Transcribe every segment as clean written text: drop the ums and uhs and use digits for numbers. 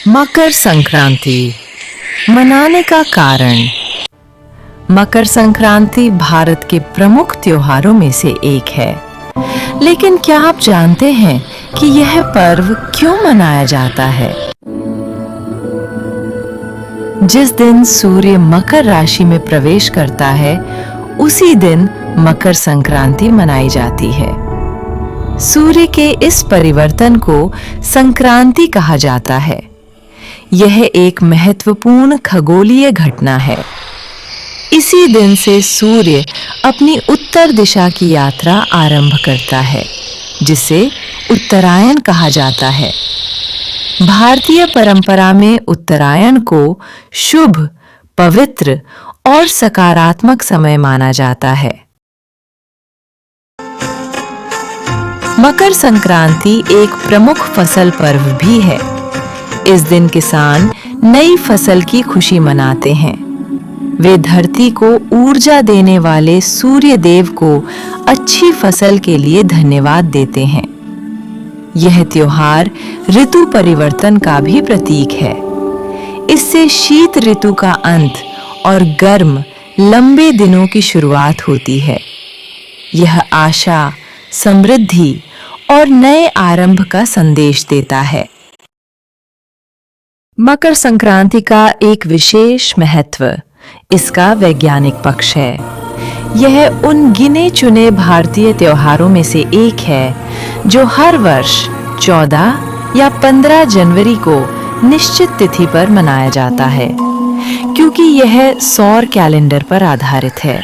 मकर संक्रांति मनाने का कारण। मकर संक्रांति भारत के प्रमुख त्योहारों में से एक है, लेकिन क्या आप जानते हैं कि यह पर्व क्यों मनाया जाता है? जिस दिन सूर्य मकर राशि में प्रवेश करता है, उसी दिन मकर संक्रांति मनाई जाती है। सूर्य के इस परिवर्तन को संक्रांति कहा जाता है। यह एक महत्वपूर्ण खगोलीय घटना है। इसी दिन से सूर्य अपनी उत्तर दिशा की यात्रा आरंभ करता है, जिसे उत्तरायण कहा जाता है। भारतीय परंपरा में उत्तरायण को शुभ, पवित्र और सकारात्मक समय माना जाता है। मकर संक्रांति एक प्रमुख फसल पर्व भी है। इस दिन किसान नई फसल की खुशी मनाते हैं। वे धरती को ऊर्जा देने वाले सूर्य देव को अच्छी फसल के लिए धन्यवाद देते हैं। यह त्योहार ऋतु परिवर्तन का भी प्रतीक है। इससे शीत ऋतु का अंत और गर्म, लंबे दिनों की शुरुआत होती है। यह आशा, समृद्धि और नए आरंभ का संदेश देता है। मकर संक्रांति का एक विशेष महत्व इसका वैज्ञानिक पक्ष है। यह उन गिने चुने भारतीय त्योहारों में से एक है जो हर वर्ष 14 या 15 जनवरी को निश्चित तिथि पर मनाया जाता है, क्योंकि यह सौर कैलेंडर पर आधारित है।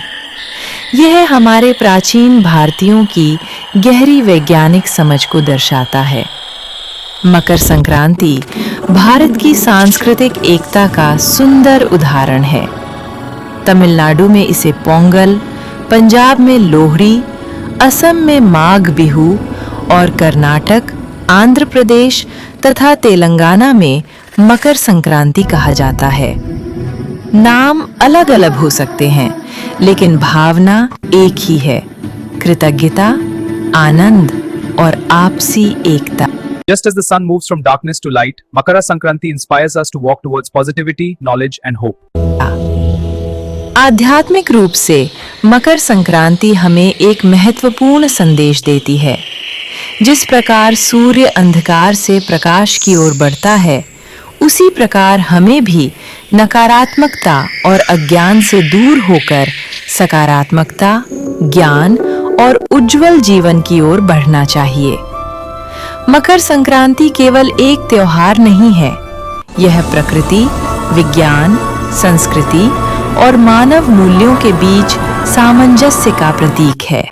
यह हमारे प्राचीन भारतीयों की गहरी वैज्ञानिक समझ को दर्शाता है। मकर संक्रांति भारत की सांस्कृतिक एकता का सुंदर उदाहरण है। तमिलनाडु में इसे पोंगल, पंजाब में लोहड़ी, असम में माघ बिहू और कर्नाटक, आंध्र प्रदेश तथा तेलंगाना में मकर संक्रांति कहा जाता है। नाम अलग अलग हो सकते हैं, लेकिन भावना एक ही है: कृतज्ञता, आनंद और आपसी एकता। Just as the sun moves from darkness to light, Makara Sankranti inspires us to walk towards positivity, knowledge and hope. आध्यात्मिक रूप से मकर संक्रांति हमें एक महत्वपूर्ण संदेश देती है। जिस प्रकार सूर्य अंधकार से प्रकाश की ओर बढ़ता है, उसी प्रकार हमें भी नकारात्मकता और अज्ञान से दूर होकर सकारात्मकता, ज्ञान और उज्जवल जीवन की ओर बढ़ना चाहिए। मकर संक्रांति केवल एक त्योहार नहीं है, यह प्रकृति, विज्ञान, संस्कृति और मानव मूल्यों के बीच सामंजस्य का प्रतीक है।